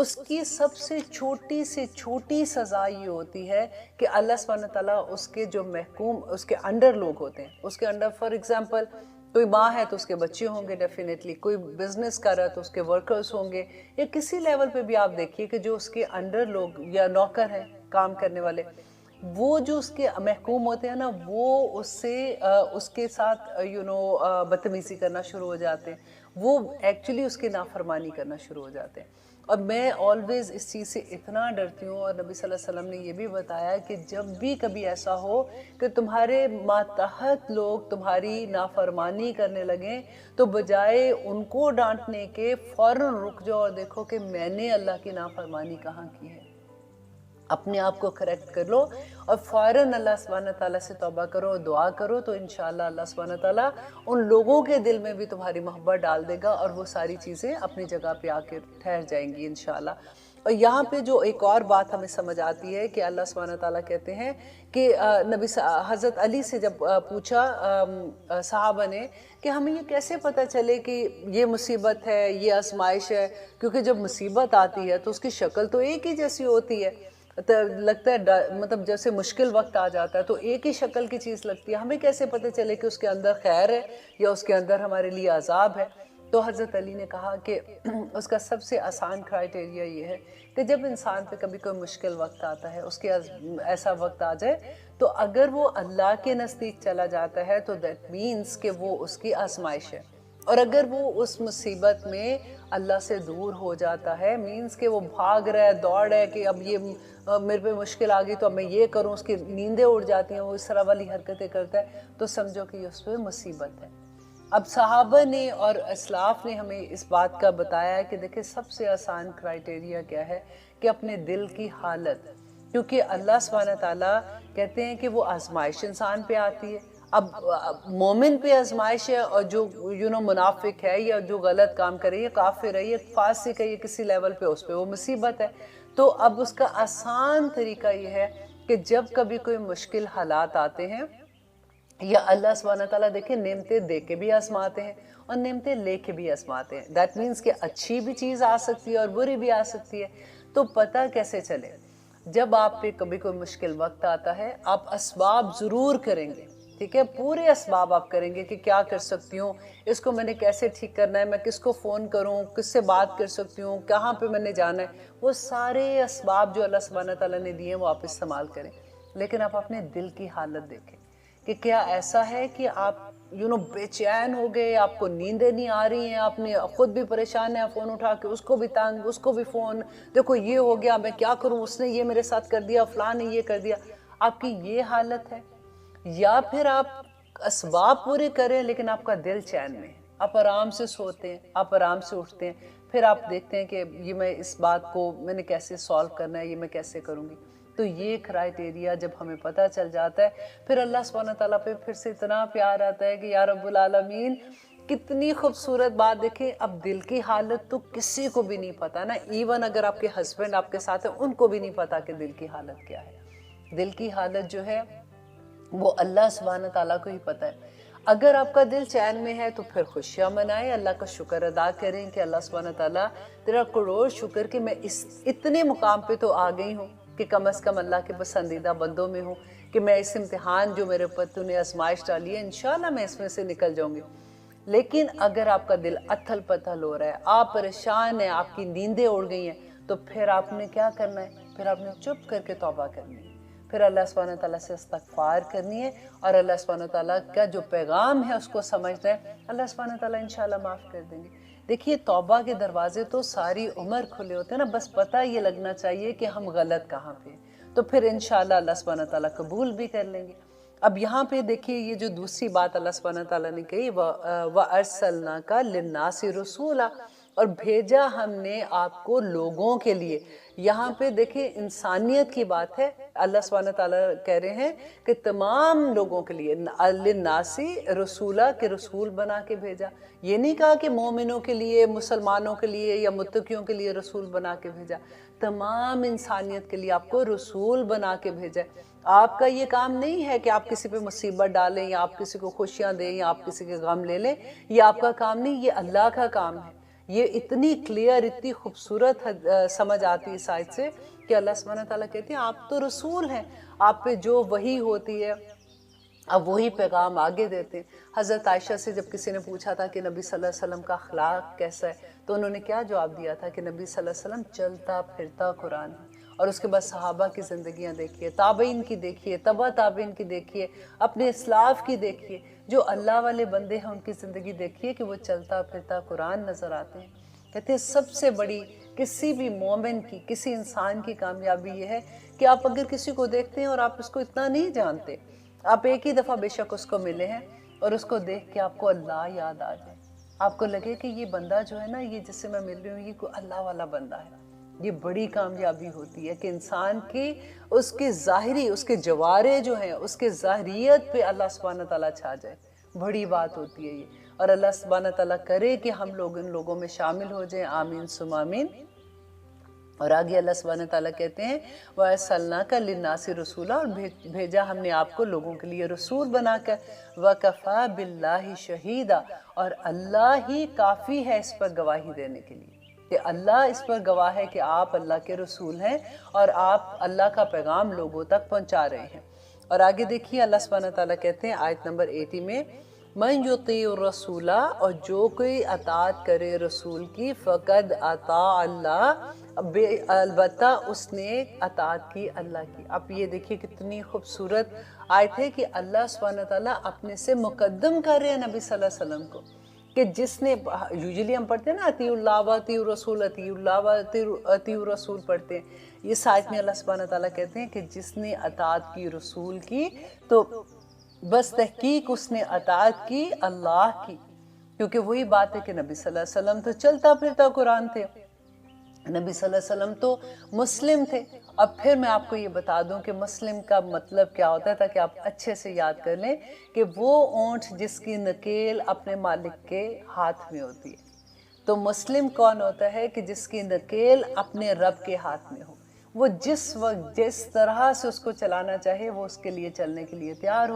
اس کی سب سے چھوٹی سزا یہ ہوتی ہے کہ اللہ سبحانہ تعالیٰ اس کے جو محکوم اس کے انڈر لوگ ہوتے ہیں، اس کے انڈر فار ایگزامپل کوئی ماں ہے تو اس کے بچے ہوں گے ڈیفینیٹلی، کوئی بزنس کر رہا ہے تو اس کے ورکرز ہوں گے، یا کسی لیول پہ بھی آپ دیکھیے کہ جو اس کے انڈر لوگ یا نوکر ہیں کام کرنے والے، وہ جو اس کے محکوم ہوتے ہیں نا، وہ اس کے ساتھ بدتمیزی کرنا شروع ہو جاتے ہیں، وہ ایکچولی اس کی نافرمانی کرنا شروع ہو جاتے ہیں۔ اور میں آلویز اس چیز سے اتنا ڈرتی ہوں، اور نبی صلی اللہ علیہ وسلم نے یہ بھی بتایا کہ جب بھی کبھی ایسا ہو کہ تمہارے ماتحت لوگ تمہاری نافرمانی کرنے لگیں، تو بجائے ان کو ڈانٹنے کے فوراً رک جاؤ اور دیکھو کہ میں نے اللہ کی نافرمانی کہاں کی ہے، اپنے آپ کو کریکٹ کر لو اور فوراً اللہ سبحانہ تعالیٰ سے توبہ کرو اور دعا کرو، تو انشاءاللہ اللہ سبحانہ تعالیٰ ان لوگوں کے دل میں بھی تمہاری محبت ڈال دے گا، اور وہ ساری چیزیں اپنی جگہ پہ آ کے ٹھہر جائیں گی انشاءاللہ۔ اور یہاں پہ جو ایک اور بات ہمیں سمجھ آتی ہے کہ اللہ سبحانہ تعالیٰ کہتے ہیں کہ حضرت علی سے جب پوچھا صحابہ نے کہ ہمیں یہ کیسے پتہ چلے کہ یہ مصیبت ہے، یہ آزمائش ہے، کیونکہ جب مصیبت آتی ہے تو اس کی شکل تو ایک ہی جیسی ہوتی ہے، لگتا ہے مطلب جیسے مشکل وقت آ جاتا ہے تو ایک ہی شکل کی چیز لگتی ہے، ہمیں کیسے پتہ چلے کہ اس کے اندر خیر ہے یا اس کے اندر ہمارے لیے عذاب ہے؟ تو حضرت علی نے کہا کہ اس کا سب سے آسان کرائٹیریا یہ ہے کہ جب انسان پہ کبھی کوئی مشکل وقت آتا ہے، اس کے ایسا وقت آ جائے، تو اگر وہ اللہ کے نزدیک چلا جاتا ہے تو دیٹ مینس کہ وہ اس کی آزمائش ہے، اور اگر وہ اس مصیبت میں اللہ سے دور ہو جاتا ہے، مینس کہ وہ بھاگ رہا ہے، دوڑ رہا ہے کہ اب یہ میرے پہ مشکل آ گئی تو اب میں یہ کروں، اس کی نیندیں اڑ جاتی ہیں، وہ اس طرح والی حرکتیں کرتا ہے، تو سمجھو کہ اس پہ مصیبت ہے۔ اب صحابہ نے اور اسلاف نے ہمیں اس بات کا بتایا ہے کہ دیکھیں سب سے آسان کرائٹیریا کیا ہے کہ اپنے دل کی حالت، کیونکہ اللہ سبحانہ تعالیٰ کہتے ہیں کہ وہ آزمائش انسان پہ آتی ہے۔ اب مومن پہ آزمائش ہے، اور جو منافق ہے یا جو غلط کام کرے، یہ کافر ہے، یہ فاسق ہے، یہ کسی لیول پہ اس پہ وہ مصیبت ہے۔ تو اب اس کا آسان طریقہ یہ ہے کہ جب کبھی کوئی مشکل حالات آتے ہیں، یا اللہ سبحانہ تعالیٰ دیکھیں نعمتیں دے کے بھی آزماتے ہیں اور نعمتیں لے کے بھی آزماتے ہیں، دیٹ مینس کہ اچھی بھی چیز آ سکتی ہے اور بری بھی آ سکتی ہے۔ تو پتہ کیسے چلے؟ جب آپ پہ کبھی کوئی مشکل وقت آتا ہے، آپ اسباب ضرور کریں گے، ٹھیک ہے، پورے اسباب آپ کریں گے کہ کیا کر سکتی ہوں، اس کو میں نے کیسے ٹھیک کرنا ہے، میں کس کو فون کروں، کس سے بات کر سکتی ہوں، کہاں پہ میں نے جانا ہے، وہ سارے اسباب جو اللہ سبحانہ تعالیٰ نے دیے ہیں وہ آپ استعمال کریں، لیکن آپ اپنے دل کی حالت دیکھیں کہ کیا ایسا ہے کہ آپ بے چین ہو گئے، آپ کو نیندیں نہیں آ رہی ہیں، آپ نے خود بھی پریشان ہیں، فون اٹھا کے اس کو بھی تنگ، اس کو بھی فون، دیکھو یہ ہو گیا، میں کیا کروں، اس نے یہ میرے ساتھ کر دیا، فلاں نے یہ کر دیا، آپ کی یہ حالت ہے؟ یا پھر آپ اسباب پورے کریں لیکن آپ کا دل چین میں ہے، آپ آرام سے سوتے ہیں، آپ آرام سے اٹھتے ہیں، پھر آپ دیکھتے ہیں کہ یہ میں اس بات کو میں نے کیسے سالو کرنا ہے، یہ میں کیسے کروں گی؟ تو یہ کرائٹیریا جب ہمیں پتہ چل جاتا ہے، پھر اللہ سبحانہ تعالیٰ پہ پھر سے اتنا پیار آتا ہے کہ یا رب العالمین، کتنی خوبصورت بات دیکھیں، اب دل کی حالت تو کسی کو بھی نہیں پتا نا، ایون اگر آپ کے ہسبینڈ آپ کے ساتھ ہیں ان کو بھی نہیں پتا کہ دل کی حالت کیا ہے۔ دل کی حالت جو ہے وہ اللہ سبحانہ تعالیٰ کو ہی پتہ ہے۔ اگر آپ کا دل چین میں ہے تو پھر خوشیاں منائیں، اللہ کا شکر ادا کریں کہ اللہ سبحانہ تعالیٰ تیرا کروڑ شکر کہ میں اتنے مقام پہ تو آ گئی ہوں کہ کم از کم اللہ کے پسندیدہ بندوں میں ہوں، کہ میں اس امتحان جو میرے اوپر تو نے آزمائش ڈالی ہے انشاءاللہ میں اس میں سے نکل جاؤں گی۔ لیکن اگر آپ کا دل اتھل پتھل ہو رہا ہے، آپ پریشان ہیں، آپ کی نیندیں اڑ گئی ہیں، تو پھر آپ نے کیا کرنا ہے؟ پھر آپ نے چپ کر کے توبہ کرنی ہے، پھر اللہ سبحانہ تعالیٰ سے استغفار کرنی ہے، اور اللہ سبحانہ تعالیٰ کا جو پیغام ہے اس کو سمجھنا ہے، اللہ سبحانہ تعالیٰ انشاءاللہ معاف کر دیں گے۔ دیکھیے توبہ کے دروازے تو ساری عمر کھلے ہوتے ہیں نا، بس پتہ یہ لگنا چاہیے کہ ہم غلط کہاں پہ، تو پھر انشاءاللہ اللہ سبحانہ تعالیٰ قبول بھی کر لیں گے۔ اب یہاں پہ دیکھیے یہ جو دوسری بات اللہ سبحانہ تعالیٰ نے کہی، وَأَرْسَلْنَاكَ لِلنَّاسِ رَسُولًا، اور بھیجا ہم نے آپ کو لوگوں کے لیے۔ یہاں پہ دیکھیں انسانیت کی بات ہے، اللہ سبحانہ تعالیٰ کہہ رہے ہیں کہ تمام لوگوں کے لیے، لِلنَّاسِ رَسُولًا، کہ رسول بنا کے بھیجا۔ یہ نہیں کہا کہ مومنوں کے لیے، مسلمانوں کے لیے یا متقیوں کے لیے رسول بنا کے بھیجا، تمام انسانیت کے لیے آپ کو رسول بنا کے بھیجا۔ آپ کا یہ کام نہیں ہے کہ آپ کسی پہ مصیبت ڈالیں یا آپ کسی کو خوشیاں دیں یا آپ کسی کے غم لے لیں، یہ آپ کا کام نہیں، یہ اللہ کا کام ہے۔ یہ اتنی کلیئر، اتنی خوبصورت سمجھ آتی ہے اس آیت سے کہ اللہ سبحانہ تعالیٰ کہتے ہیں آپ تو رسول ہیں، آپ پہ جو وحی ہوتی ہے اب وہی پیغام آگے دیتے ہیں۔ حضرت عائشہ سے جب کسی نے پوچھا تھا کہ نبی صلی اللہ علیہ وسلم کا اخلاق کیسا ہے تو انہوں نے کیا جواب دیا تھا کہ نبی صلی اللہ علیہ وسلم چلتا پھرتا قرآن ہے۔ اور اس کے بعد صحابہ کی زندگیاں دیکھیے، تابعین کی دیکھیے، تبع تابعین کی دیکھیے، اپنے اسلاف کی دیکھیے، جو اللہ والے بندے ہیں ان کی زندگی دیکھیے کہ وہ چلتا پھرتا قرآن نظر آتے ہیں۔ کہتے ہیں سب سے بڑی کسی بھی مومن کی، کسی انسان کی کامیابی یہ ہے کہ آپ اگر کسی کو دیکھتے ہیں اور آپ اس کو اتنا نہیں جانتے، آپ ایک ہی دفعہ بے شک اس کو ملے ہیں اور اس کو دیکھ کے آپ کو اللہ یاد آ جائے، آپ کو لگے کہ یہ بندہ جو ہے نا، یہ جس سے میں مل رہی ہوں یہ کوئی اللہ والا بندہ ہے۔ یہ بڑی کامیابی ہوتی ہے کہ انسان کی اس کے ظاہری، اس کے جوارے جو ہیں، اس کے ظاہریت پہ اللہ سبحانہ تعالیٰ چھا جائے، بڑی بات ہوتی ہے یہ۔ اور اللہ سبحانہ تعالیٰ کرے کہ ہم لوگ ان لوگوں میں شامل ہو جائیں، آمین ثم آمین۔ اور آگے اللہ سبحانہ تعالیٰ کہتے ہیں وَأَرْسَلْنَاكَ لِلنَّاسِ رَسُولًا، اور بھیجا ہم نے آپ کو لوگوں کے لیے رسول بنا کر، وَكَفَى بِاللَّهِ شَهِيدًا، اور اللہ ہی کافی ہے اس پر گواہی دینے کے لیے، کہ اللہ اس پر گواہ ہے کہ آپ اللہ کے رسول ہیں اور آپ اللہ کا پیغام لوگوں تک پہنچا رہے ہیں۔ اور آگے دیکھیے اللہ سبحانہ تعالیٰ کہتے ہیں آیت نمبر 80 میں من یطیع الرسول، اور جو کوئی اطاعت کرے رسول کی، فقد اطاع اللہ، البتہ اس نے اطاعت کی اللہ کی۔ اب یہ دیکھیے کتنی خوبصورت آیت ہے کہ اللہ سبحانہ تعالیٰ اپنے سے مقدم کر رہے ہیں نبی صلی اللہ علیہ وسلم کو، کہ جس نے یوزلی ہم پڑھتے ہیں نا اطیعوا اللہ و اطیعوا الرسول، اطیعوا اللہ و اطیعوا الرسول پڑھتے ہیں، اس آیت میں اللہ سبحانہ تعالیٰ کہتے ہیں کہ جس نے اطاعت کی رسول کی تو بس تحقیق اس نے اطاعت کی اللہ کی، کیونکہ وہی بات ہے کہ نبی صلی اللہ علیہ وسلم تو چلتا پھرتا قرآن تھے، نبی صلی اللہ علیہ وسلم تو مسلم تھے۔ اب پھر میں آپ کو یہ بتا دوں کہ مسلم کا مطلب کیا ہوتا ہے تاکہ آپ اچھے سے یاد کر لیں، کہ وہ اونٹ جس کی نکیل اپنے مالک کے ہاتھ میں ہوتی ہے۔ تو مسلم کون ہوتا ہے کہ جس کی نکیل اپنے رب کے ہاتھ میں ہو، وہ جس وقت جس طرح سے اس کو چلانا چاہے وہ اس کے لیے چلنے کے لیے تیار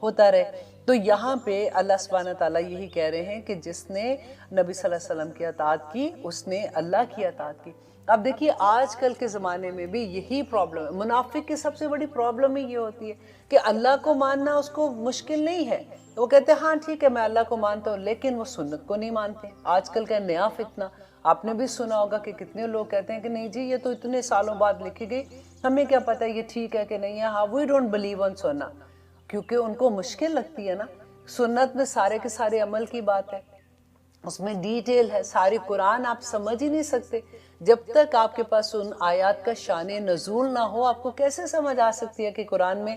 ہوتا رہے۔ تو یہاں پہ اللہ سبحانہ تعالیٰ یہی کہہ رہے ہیں کہ جس نے نبی صلی اللہ علیہ وسلم کی اطاعت کی اس نے اللہ کی اطاعت کی۔ اب دیکھیے آج کل کے زمانے میں بھی یہی پرابلم ہے، منافق کی سب سے بڑی پرابلم ہی یہ ہوتی ہے کہ اللہ کو ماننا اس کو مشکل نہیں ہے، وہ کہتے ہیں ہاں ٹھیک ہے میں اللہ کو مانتا ہوں، لیکن وہ سنت کو نہیں مانتے۔ آج کل کا نیا فتنہ آپ نے بھی سنا ہوگا کہ کتنے لوگ کہتے ہیں کہ نہیں جی یہ تو اتنے سالوں بعد لکھی گئی، ہمیں کیا پتہ یہ ٹھیک ہے کہ نہیں ہے، ہاں وی ڈونٹ بلیو ان سننا، کیونکہ ان کو مشکل لگتی ہے نا۔ سنت میں سارے کے سارے عمل کی بات ہے، اس میں ڈیٹیل ہے، ساری قرآن آپ سمجھ ہی نہیں سکتے جب تک آپ کے پاس ان آیات کا شان نزول نہ ہو۔ آپ کو کیسے سمجھ آ سکتی ہے کہ قرآن میں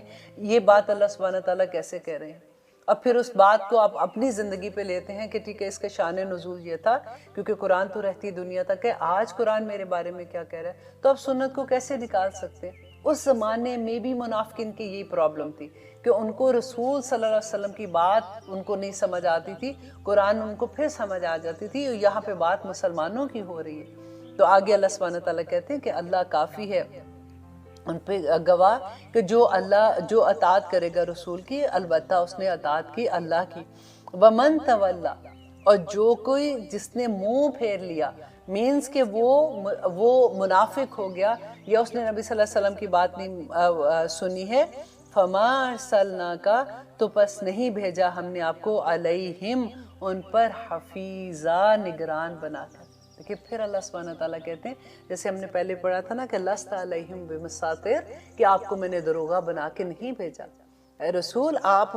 یہ بات اللہ سبحانہ تعالیٰ کیسے کہہ رہے ہیں؟ اور پھر اس بات کو آپ اپنی زندگی پہ لیتے ہیں کہ ٹھیک ہے اس کا شان نزول یہ تھا کیونکہ قرآن تو رہتی دنیا تک ہے، آج قرآن میرے بارے میں کیا کہہ رہا ہے، تو آپ سنت کو کیسے نکال سکتے ہیں؟ اس زمانے میں بھی منافقین کی یہی پرابلم تھی کہ ان کو رسول صلی اللہ علیہ وسلم کی بات ان کو نہیں سمجھ آتی تھی، قرآن ان کو پھر سمجھ آ جاتی تھی، یہاں پہ بات مسلمانوں کی ہو رہی ہے۔ تو آگے اللہ سبحانہ تعالیٰ کہتے ہیں کہ اللہ کافی ہے ان پہ گواہ کہ جو اطاعت کرے گا رسول کی، البتہ اس نے اطاعت کی اللہ کی۔ وَمَن تَوَلَّا، اور جو کوئی جس نے منہ پھیر لیا، مینز کہ وہ منافق ہو گیا یا اس نے نبی صلی اللہ علیہ وسلم کی بات نہیں سنی ہے، فَمَا أَرْسَلْنَاكَ، تو پس نہیں بھیجا ہم نے آپ کو علیہم ان پر حفیظا، نگران بنا کر۔ دیکھیں پھر اللہ سبحانہ تعالیٰ کہتے ہیں جیسے ہم نے پہلے پڑھا تھا نا کہ لست علیہم بمساطر، کہ آپ کو میں نے دروغہ بنا کے نہیں بھیجا، اے رسول آپ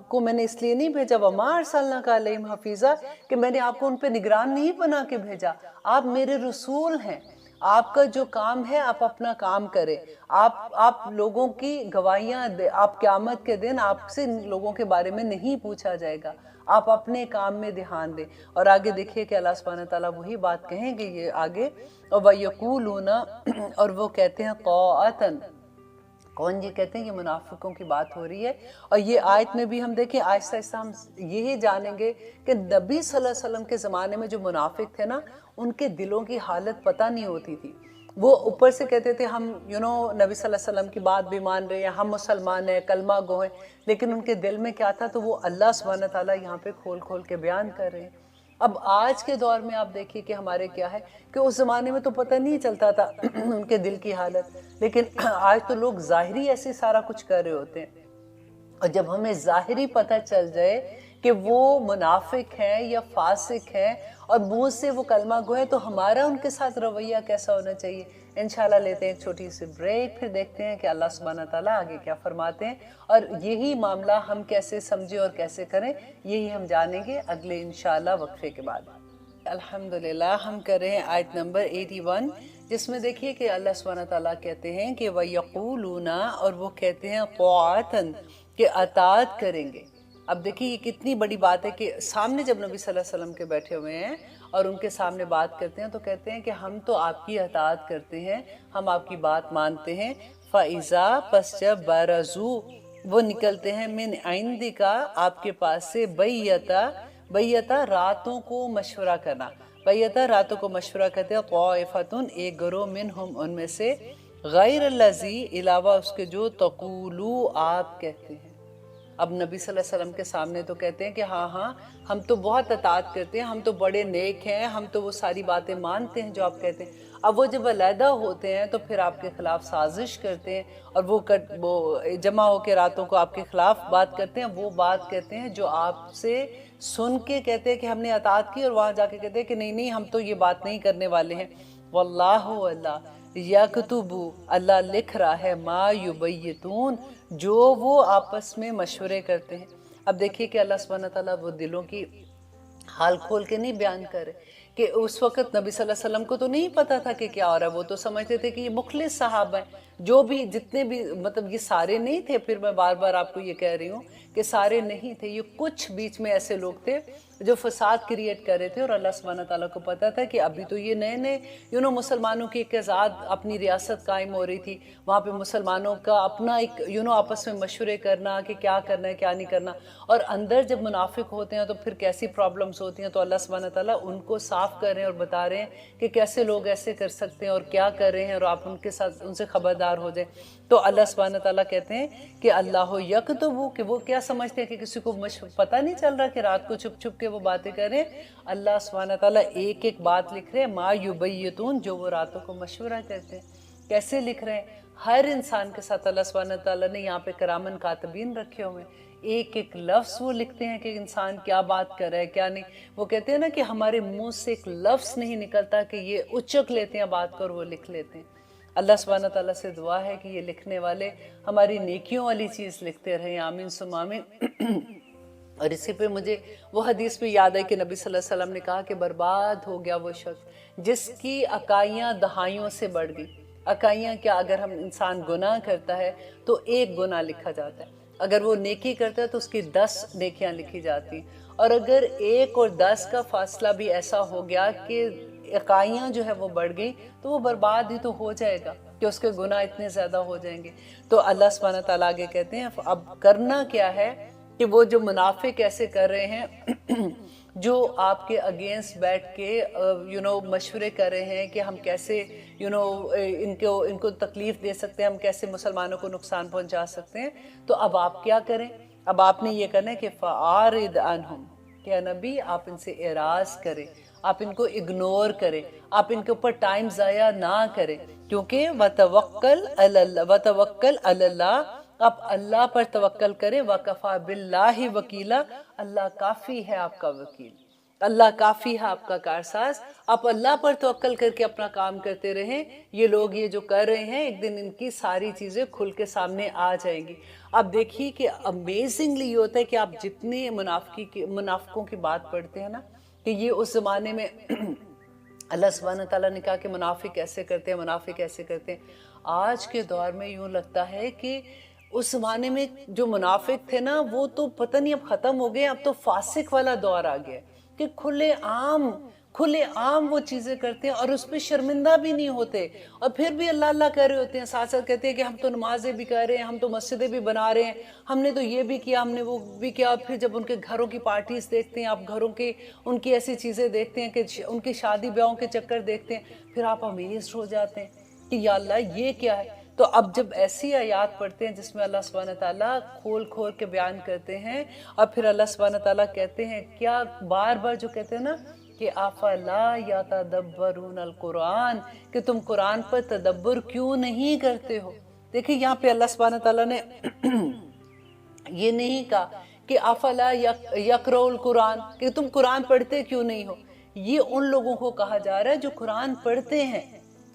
کو میں نے اس لیے نہیں بھیجا، وما ارسلناک علیہم حفیظا، کہ میں نے آپ کو ان پہ نگران نہیں بنا کے بھیجا، آپ میرے رسول ہیں، آپ کا جو کام ہے آپ اپنا کام کریں، آپ لوگوں کی گواہیاں دے، آپ قیامت کے دن آپ سے لوگوں کے بارے میں نہیں پوچھا جائے گا، آپ اپنے کام میں دھیان دیں۔ اور آگے دیکھیے کہ اللہ سبحانہ تعالیٰ وہی بات کہیں گے یہ آگے، وَيَقُولُونَ، اور وہ کہتے ہیں طاعتاً، کون یہ کہتے ہیں؟ یہ منافقوں کی بات ہو رہی ہے۔ اور یہ آیت میں بھی ہم دیکھیں آہستہ آہستہ ہم یہی جانیں گے کہ نبی صلی اللہ علیہ وسلم کے زمانے میں جو منافق تھے نا، ان کے دلوں کی حالت پتہ نہیں ہوتی تھی، وہ اوپر سے کہتے تھے ہم نبی صلی اللہ علیہ وسلم کی بات بھی مان رہے ہیں، ہم مسلمان ہیں، کلمہ گو ہیں، لیکن ان کے دل میں کیا تھا تو وہ اللہ سبحانہ تعالیٰ یہاں پہ کھول کھول کے بیان کر رہے ہیں اب آج کے دور میں آپ دیکھیے کہ ہمارے کیا ہے کہ اس زمانے میں تو پتہ نہیں چلتا تھا ان کے دل کی حالت، لیکن آج تو لوگ ظاہری ایسے سارا کچھ کر رہے ہوتے ہیں، اور جب ہمیں ظاہری پتہ چل جائے کہ وہ منافق ہیں یا فاسق ہیں اور منہ سے وہ کلمہ گو ہیں، تو ہمارا ان کے ساتھ رویہ کیسا ہونا چاہیے؟ انشاءاللہ لیتے ہیں ایک چھوٹی سی بریک، پھر دیکھتے ہیں کہ اللہ سبحانہ تعالیٰ آگے کیا فرماتے ہیں، اور یہی معاملہ ہم کیسے سمجھیں اور کیسے کریں، یہی ہم جانیں گے اگلے انشاءاللہ وقفے کے بعد۔ الحمدللہ ہم کر رہے ہیں آیت نمبر 81، جس میں دیکھیے کہ اللہ سبحانہ تعالیٰ کہتے ہیں کہ وَيَقُولُونَ، اور وہ کہتے ہیں طاعتاً، کہ اطاعت کریں گے۔ اب دیکھیے یہ کتنی بڑی بات ہے کہ سامنے جب نبی صلی اللہ علیہ وسلم کے بیٹھے ہوئے ہیں اور ان کے سامنے بات کرتے ہیں تو کہتے ہیں کہ ہم تو آپ کی اطاعت کرتے ہیں، ہم آپ کی بات مانتے ہیں۔ فَإِذَا، پس جب بَرَزُوا، وہ نکلتے ہیں، مِنْ عِنْدِكَ، آپ کے پاس سے، بیتا راتوں کو مشورہ کرنا، بیتا راتوں کو مشورہ کرتے ہیں، طائفتن، ایک گروہ، منہم، ان میں سے، غیر الذی، علاوہ اس کے جو، تقولو، آپ کہتے ہیں۔ اب نبی صلی اللہ علیہ وسلم کے سامنے تو کہتے ہیں کہ ہاں ہم تو بہت اطاعت کرتے ہیں، ہم تو بڑے نیک ہیں، ہم تو وہ ساری باتیں مانتے ہیں جو آپ کہتے ہیں۔ اب وہ جب علیحدہ ہوتے ہیں تو پھر آپ کے خلاف سازش کرتے ہیں، اور وہ جمع ہو کے راتوں کو آپ کے خلاف بات کرتے ہیں، وہ بات کہتے ہیں جو آپ سے سن کے کہتے ہیں کہ ہم نے اطاعت کی، اور وہاں جا کے کہتے ہیں کہ نہیں ہم تو یہ بات نہیں کرنے والے ہیں۔ واللہ، اللہ، یکتب، اللہ لکھ رہا ہے، ما یبیتون، جو وہ آپس میں مشورے کرتے ہیں۔ اب دیکھیے کہ اللہ سبحانہ تعالیٰ وہ دلوں کی حال کھول کے نہیں بیان کرے کہ اس وقت نبی صلی اللہ علیہ وسلم کو تو نہیں پتا تھا کہ کیا ہو رہا ہے، وہ تو سمجھتے تھے کہ یہ مخلص صحابہ ہیں، جو بھی جتنے بھی، مطلب یہ سارے نہیں تھے، پھر میں بار بار آپ کو یہ کہہ رہی ہوں کہ سارے نہیں تھے، یہ کچھ بیچ میں ایسے لوگ تھے جو فساد کریٹ کر رہے تھے، اور اللہ سبحانہ تعالیٰ کو پتا تھا کہ ابھی تو یہ نئے مسلمانوں کی ایک آزاد اپنی ریاست قائم ہو رہی تھی، وہاں پہ مسلمانوں کا اپنا ایک آپس میں مشورے کرنا کہ کیا کرنا ہے کیا نہیں کرنا، اور اندر جب منافق ہوتے ہیں تو پھر کیسی پرابلمز ہوتی ہیں، تو اللہ سبحانہ تعالیٰ ان کو صاف کر رہے ہیں اور بتا رہے ہیں کہ کیسے لوگ ایسے کر سکتے ہیں اور کیا کر رہے ہیں، اور آپ ان کے ساتھ ان سے خبردار ہو جائیں۔ تو اللہ سبحانہ تعالیٰ کہتے ہیں کہ اللہ یکتب، کہ وہ کیا سمجھتے ہیں کہ کسی کو پتہ نہیں چل رہا کہ رات کو چھپ چھپ کے وہ باتیں کر رہے ہیں؟ اللہ سبحانہ تعالیٰ ایک ایک بات لکھ رہے ہیں، ما یبیتون، جو وہ راتوں کو مشورہ کرتے ہیں۔ کیسے لکھ رہے ہیں؟ ہر انسان کے ساتھ اللہ سبحانہ تعالیٰ نے یہاں پہ کرامن کاتبین رکھے ہوئے ہیں، ایک ایک لفظ وہ لکھتے ہیں کہ انسان کیا بات کر رہا ہے کیا نہیں۔ وہ کہتے ہیں نا کہ ہمارے منہ سے ایک لفظ نہیں نکلتا کہ یہ اچک لیتے ہیں بات کو اور وہ لکھ لیتے ہیں۔ اللہ سبحانہ تعالیٰ سے دعا ہے کہ یہ لکھنے والے ہماری نیکیوں والی چیز لکھتے رہیں، آمین ثم آمین۔ اور اسی پہ مجھے وہ حدیث بھی یاد ہے کہ نبی صلی اللہ علیہ وسلم نے کہا کہ برباد ہو گیا وہ شخص جس کی اکائیاں دہائیوں سے بڑھ گئی۔ اکائیاں کیا؟ اگر ہم انسان گناہ کرتا ہے تو ایک گناہ لکھا جاتا ہے، اگر وہ نیکی کرتا ہے تو اس کی 10 نیکیاں لکھی جاتی ہیں، اور اگر 1 اور 10 کا فاصلہ بھی ایسا ہو گیا کہ اکائیاں جو ہے وہ بڑھ گئی تو وہ برباد ہی تو ہو جائے گا کہ اس کے گناہ اتنے زیادہ ہو جائیں گے۔ تو اللہ سبحانہ تعالیٰ آگے کہتے ہیں اب کرنا کیا ہے کہ وہ جو منافق ایسے کر رہے ہیں جو آپ کے اگینسٹ بیٹھ کے مشورے کر رہے ہیں کہ ہم کیسے ان کو تکلیف دے سکتے ہیں، ہم کیسے مسلمانوں کو نقصان پہنچا سکتے ہیں، تو اب آپ کیا کریں؟ اب آپ نے یہ کرنا ہے کہ فَأَعْرِضْ عَنْهُمْ، کہ نبی آپ ان سے اعراض کریں، آپ ان کو اگنور کریں، آپ ان کے اوپر ٹائم ضائع نہ کریں، کیونکہ وَتَوَكَّلْ عَلَى اللَّهِ، آپ اللہ پر توکل کریں، وَكَفَى بِاللَّهِ وَكِيلًا، اللہ کافی ہے آپ کا وکیل، اللہ کافی ہے آپ کا کارساز۔ آپ اللہ پر توکل کر کے اپنا کام کرتے رہیں، یہ لوگ یہ جو کر رہے ہیں ایک دن ان کی ساری چیزیں کھل کے سامنے آ جائیں گی۔ اب دیکھیے کہ امیزنگلی یہ ہوتا ہے کہ آپ جتنے منافقوں کی بات پڑھتے ہیں نا، کہ یہ اس زمانے میں اللہ سبحانہ تعالیٰ نے کہا کہ منافق ایسے کرتے ہیں، منافق ایسے کرتے ہیں۔ آج کے دور میں یوں لگتا ہے کہ اس زمانے میں جو منافق تھے نا وہ تو پتہ نہیں اب ختم ہو گئے، اب تو فاسق والا دور آ گیا کہ کھلے عام وہ چیزیں کرتے ہیں اور اس پہ شرمندہ بھی نہیں ہوتے، اور پھر بھی اللہ اللہ کر رہے ہوتے ہیں، ساتھ ساتھ کہتے ہیں کہ ہم تو نمازیں بھی کر رہے ہیں، ہم تو مسجدیں بھی بنا رہے ہیں، ہم نے تو یہ بھی کیا، ہم نے وہ بھی کیا۔ اور پھر جب ان کے گھروں کی پارٹیز دیکھتے ہیں آپ، گھروں کے ان کی ایسی چیزیں دیکھتے ہیں کہ ان کی شادی بیاہوں کے چکر دیکھتے ہیں، پھر آپ امیزڈ ہو جاتے ہیں کہ یا اللہ یہ کیا ہے۔ تو اب جب ایسی آیات پڑھتے ہیں جس میں اللہ سبحانہ تعالیٰ کھول کھول کے بیان کرتے ہیں، اور پھر اللہ سبحانہ تعالیٰ کہتے ہیں کیا بار بار جو کہتے ہیں نا کہ افلا یتدبرون القرآن، کہ تم قرآن پر تدبر کیوں نہیں کرتے ہو۔ دیکھیں یہاں پہ اللہ سبحانہ تعالیٰ نے یہ نہیں کہا کہ افلا یقرؤ القرآن، کہ تم قرآن پڑھتے کیوں نہیں ہو۔ یہ ان لوگوں کو کہا جا رہا ہے جو قرآن پڑھتے ہیں،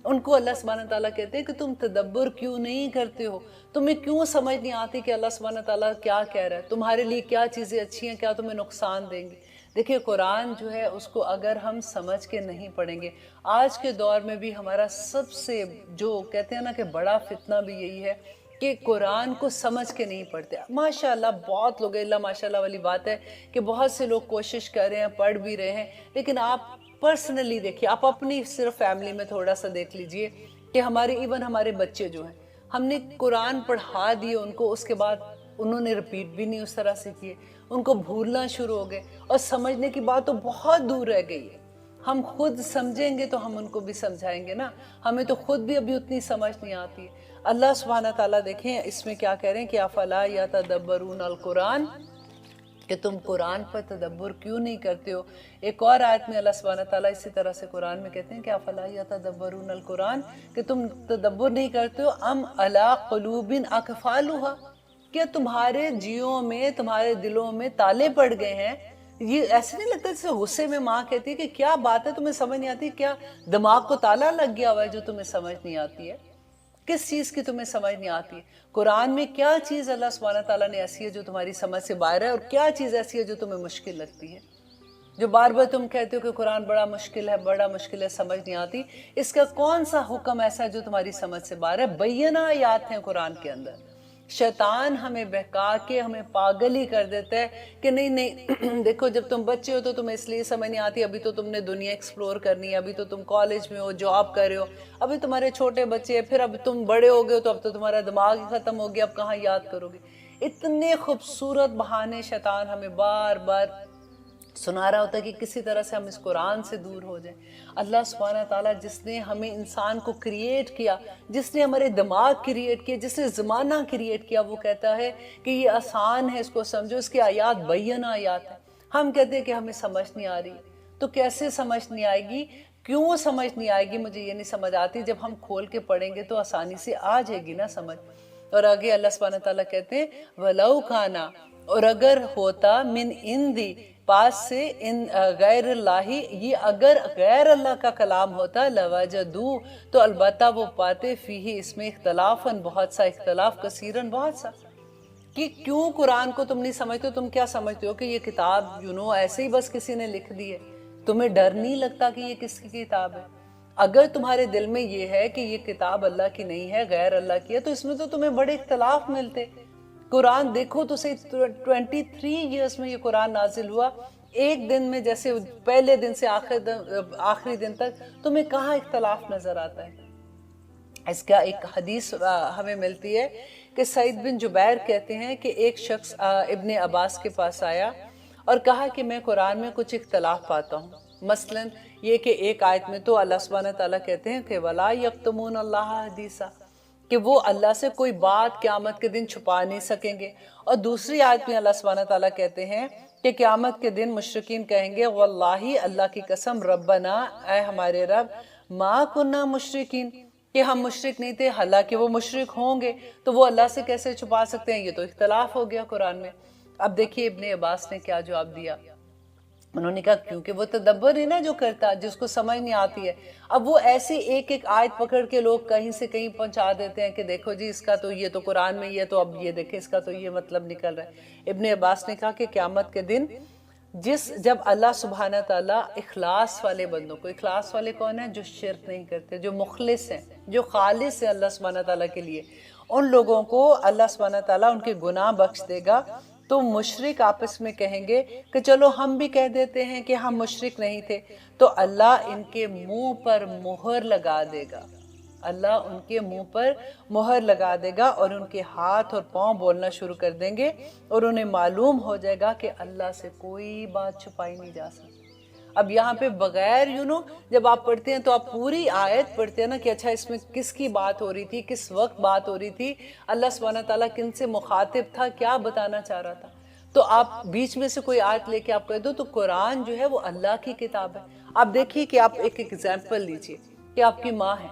ان کو اللہ سبحانہ تعالیٰ کہتے ہیں کہ تم تدبر کیوں نہیں کرتے ہو، تمہیں کیوں سمجھ نہیں آتی کہ اللہ سبحانہ تعالیٰ کیا کہہ رہا ہے، تمہارے لیے کیا چیزیں اچھی ہیں، کیا تمہیں نقصان دیں گی۔ دیکھیں قرآن جو ہے اس کو اگر ہم سمجھ کے نہیں پڑھیں گے، آج کے دور میں بھی ہمارا سب سے جو کہتے ہیں نا کہ بڑا فتنہ بھی یہی ہے کہ قرآن کو سمجھ کے نہیں پڑھتے۔ ماشاءاللہ بہت لوگ، اللہ ماشاءاللہ والی بات ہے کہ بہت سے لوگ کوشش کر رہے ہیں، پڑھ بھی رہے ہیں، لیکن آپ پرسنلی دیکھیے، آپ اپنی صرف فیملی میں تھوڑا سا دیکھ لیجئے کہ ہمارے بچے جو ہیں، ہم نے قرآن پڑھا دیے ان کو، اس کے بعد انہوں نے ریپیٹ بھی نہیں اس طرح سے کیے، ان کو بھولنا شروع ہو گئے، اور سمجھنے کی بات تو بہت دور رہ گئی ہے۔ ہم خود سمجھیں گے تو ہم ان کو بھی سمجھائیں گے نا، ہمیں تو خود بھی ابھی اتنی سمجھ نہیں آتی ہے۔ اللہ سبحانہ تعالیٰ دیکھیں اس میں کیا کہہ رہے ہیں کہ افلا یتدبرون القرآن، کہ تم قرآن پر تدبر کیوں نہیں کرتے ہو۔ ایک اور آیت میں اللہ سبحانہ تعالیٰ اسی طرح سے قرآن میں کہتے ہیں کہ افلا یتدبرون القرآن، کہ تم تدبر نہیں کرتے ہو، ام علی قلوب اقفالها، کہ تمہارے جیوں میں، تمہارے دلوں میں تالے پڑ گئے ہیں۔ یہ ایسے نہیں لگتا جیسے غصے میں ماں کہتی ہے کہ کیا بات ہے، تمہیں سمجھ نہیں آتی، کیا دماغ کو تالا لگ گیا ہوا ہے جو تمہیں سمجھ نہیں آتی ہے، کس چیز کی تمہیں سمجھ نہیں آتی ہے۔ قرآن میں کیا چیز اللہ سبحانہ تعالیٰ نے ایسی ہے جو تمہاری سمجھ سے باہر ہے، اور کیا چیز ایسی ہے جو تمہیں مشکل لگتی ہے، جو بار بار تم کہتے ہو کہ قرآن بڑا مشکل ہے، سمجھ نہیں آتی۔ اس کا کون سا حکم ایسا ہے جو تمہاری سمجھ سے باہر ہے؟ بینہ آیات ہیں قرآن کے اندر۔ شیطان ہمیں بہکا کے ہمیں پاگل ہی کر دیتا ہے کہ نہیں دیکھو جب تم بچے ہو تو تمہیں اس لیے سمجھ نہیں آتی، ابھی تو تم نے دنیا ایکسپلور کرنی ہے، ابھی تو تم کالج میں ہو، جاب کر رہے ہو، ابھی تمہارے چھوٹے بچے ہیں، پھر اب تم بڑے ہو گئے ہو تو اب تو تمہارا دماغ ہی ختم ہو گیا، اب کہاں یاد کرو گے۔ اتنے خوبصورت بہانے شیطان ہمیں بار بار سنا رہا ہوتا ہے کہ کسی طرح سے ہم اس قرآن سے دور ہو جائیں۔ اللہ سبحانہ تعالیٰ جس نے ہمیں انسان کو کریٹ کیا، جس نے ہمارے دماغ کریٹ کیا، جس نے زمانہ کریٹ کیا، وہ کہتا ہے کہ یہ آسان ہے، اس کو سمجھو، اس کی آیات بینہ آیات ہیں۔ ہم کہتے ہیں کہ ہمیں سمجھ نہیں آ رہی، تو کیسے سمجھ نہیں آئے گی؟ کیوں سمجھ نہیں آئے گی؟ مجھے یہ نہیں سمجھ آتی، جب ہم کھول کے پڑھیں گے تو آسانی سے آ جائے گی نا سمجھ۔ اور آگے اللہ سبحانہ تعالیٰ کہتے ہیں وَلَوْ كَانَ، اور اگر ہوتا من اندی، پاس سے ان غیر اللہ، یہ اگر غیر اللہ کا کلام ہوتا، لوجدو، تو البتہ وہ پاتے فیہ، اس میں اختلافاً، بہت سا اختلاف، کثیراً، بہت سا۔ کہ کیوں قرآن کو تم نہیں سمجھتے ہو؟ تم کیا سمجھتے ہو کہ یہ کتاب ایسے ہی بس کسی نے لکھ دی ہے؟ تمہیں ڈر نہیں لگتا کہ یہ کس کی کتاب ہے؟ اگر تمہارے دل میں یہ ہے کہ یہ کتاب اللہ کی نہیں ہے، غیر اللہ کی ہے، تو اس میں تو تمہیں بڑے اختلاف ملتے۔ قرآن دیکھو تو صحیح 23 ایئرس میں یہ قرآن نازل ہوا، ایک دن میں جیسے پہلے دن سے آخری دن تک تمہیں کہاں اختلاف نظر آتا ہے؟ اس کا ایک حدیث ہمیں ملتی ہے کہ سعید بن جبیر کہتے ہیں کہ ایک شخص ابن عباس کے پاس آیا اور کہا کہ میں قرآن میں کچھ اختلاف پاتا ہوں، مثلاً یہ کہ ایک آیت میں تو اللہ سبحانہ تعالیٰ کہتے ہیں کہ وَلَا يَكْتُمُونَ اللَّهَ حَدِيثًا، کہ وہ اللہ سے کوئی بات قیامت کے دن چھپا نہیں سکیں گے، اور دوسری آیت میں اللہ سبحانہ تعالیٰ کہتے ہیں کہ قیامت کے دن مشرکین کہیں گے واللہ، اللہ کی قسم، ربنا، اے ہمارے رب، ما کننا مشرکین، کہ ہم مشرک نہیں تھے، حالانکہ وہ مشرک ہوں گے تو وہ اللہ سے کیسے چھپا سکتے ہیں؟ یہ تو اختلاف ہو گیا قرآن میں۔ اب دیکھیے ابن عباس نے کیا جواب دیا، انہوں نے کہا کیونکہ وہ تدبر ہے نا جو کرتا، جس کو سمجھ نہیں آتی ہے۔ اب وہ ایسے ایک ایک آیت پکڑ کے لوگ کہیں سے کہیں پہنچا دیتے ہیں کہ دیکھو جی اس کا تو یہ تو قرآن میں یہ، تو اب یہ دیکھیں اس کا تو یہ مطلب نکل رہا ہے۔ ابن عباس نے کہا کہ قیامت کے دن جب اللہ سبحانہ تعالیٰ اخلاص والے بندوں کو، اخلاص والے کون ہیں؟ جو شرک نہیں کرتے، جو مخلص ہیں، جو خالص ہیں اللہ سبحانہ تعالیٰ کے لیے، ان لوگوں کو اللہ سبحانہ تعالیٰ ان کے گناہ بخش دے گا۔ تو مشرک آپس میں کہیں گے کہ چلو ہم بھی کہہ دیتے ہیں کہ ہم مشرک نہیں تھے، تو اللہ ان کے منہ پر مہر لگا دے گا، اللہ ان کے منہ پر مہر لگا دے گا، اور ان کے ہاتھ اور پاؤں بولنا شروع کر دیں گے، اور انہیں معلوم ہو جائے گا کہ اللہ سے کوئی بات چھپائی نہیں جا سکتی۔ اب یہاں پہ بغیر جب آپ پڑھتے ہیں تو آپ پوری آیت پڑھتے ہیں نا کہ اچھا اس میں کس کی بات ہو رہی تھی، کس وقت بات ہو رہی تھی، اللہ سبحانہ تعالیٰ کن سے مخاطب تھا، کیا بتانا چاہ رہا تھا. تو آپ بیچ میں سے کوئی آیت لے کے آپ کہہ دو تو قرآن جو ہے وہ اللہ کی کتاب ہے. آپ دیکھیے کہ آپ ایک ایگزامپل لیجئے کہ آپ کی ماں ہے،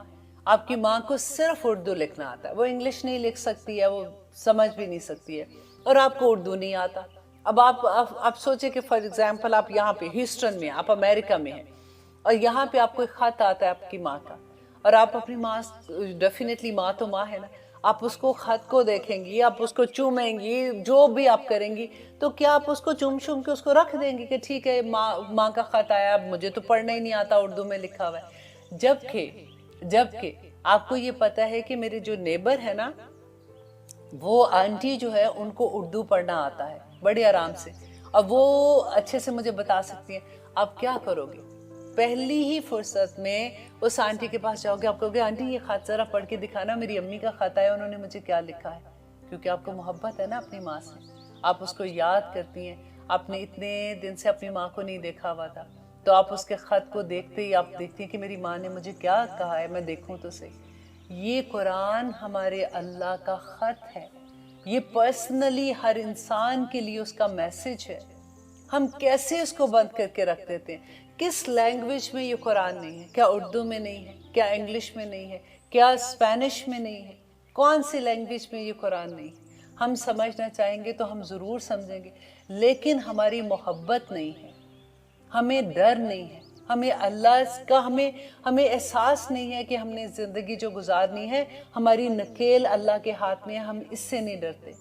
آپ کی ماں کو صرف اردو لکھنا آتا ہے، وہ انگلش نہیں لکھ سکتی ہے، وہ سمجھ بھی نہیں سکتی ہے، اور آپ کو اردو نہیں آتا. اب آپ سوچیں کہ فار ایگزامپل آپ یہاں پہ ہیوسٹن میں، آپ امریکہ میں ہیں، اور یہاں پہ آپ کو ایک خط آتا ہے آپ کی ماں کا، اور آپ اپنی ماں، ڈیفینیٹلی ماں تو ماں ہے نا، آپ اس کو خط کو دیکھیں گی، آپ اس کو چومیں گی، جو بھی آپ کریں گی، تو کیا آپ اس کو چوم کے اس کو رکھ دیں گی کہ ٹھیک ہے ماں کا خط آیا، اب مجھے تو پڑھنا ہی نہیں آتا، اردو میں لکھا ہوا ہے. جبکہ آپ کو یہ پتا ہے کہ میرے جو نیبر ہے نا، وہ آنٹی جو ہے ان کو اردو پڑھنا آتا ہے بڑے آرام سے، اور وہ اچھے سے مجھے بتا سکتی ہیں. آپ کیا کرو گے؟ پہلی ہی فرصت میں اس آنٹی کے پاس جاؤ گے، آپ کہو گے آنٹی یہ خط ذرا پڑھ کے دکھانا، میری امی کا خط آیا، انہوں نے مجھے کیا لکھا ہے. کیونکہ آپ کو محبت ہے نا اپنی ماں سے، آپ اس کو یاد کرتی ہیں. آپ نے اتنے دن سے اپنی ماں کو نہیں دیکھا ہوا تھا، تو آپ اس کے خط کو دیکھتے ہی آپ دیکھتی ہیں کہ میری ماں نے مجھے کیا کہا ہے، میں دیکھوں تو صحیح. یہ قرآن ہمارے اللہ کا خط ہے، یہ پرسنلی ہر انسان کے لیے اس کا میسج ہے. ہم کیسے اس کو بند کر کے رکھ دیتے ہیں؟ کس لینگویج میں یہ قرآن نہیں ہے؟ کیا اردو میں نہیں ہے؟ کیا انگلش میں نہیں ہے؟ کیا اسپینش میں نہیں ہے؟ کون سی لینگویج میں یہ قرآن نہیں ہے؟ ہم سمجھنا چاہیں گے تو ہم ضرور سمجھیں گے، لیکن ہماری محبت نہیں ہے، ہمیں ڈر نہیں ہے، ہمیں اللہ کا ہمیں احساس نہیں ہے کہ ہم نے زندگی جو گزارنی ہے ہماری نکیل اللہ کے ہاتھ میں ہے، ہم اس سے نہیں ڈرتے.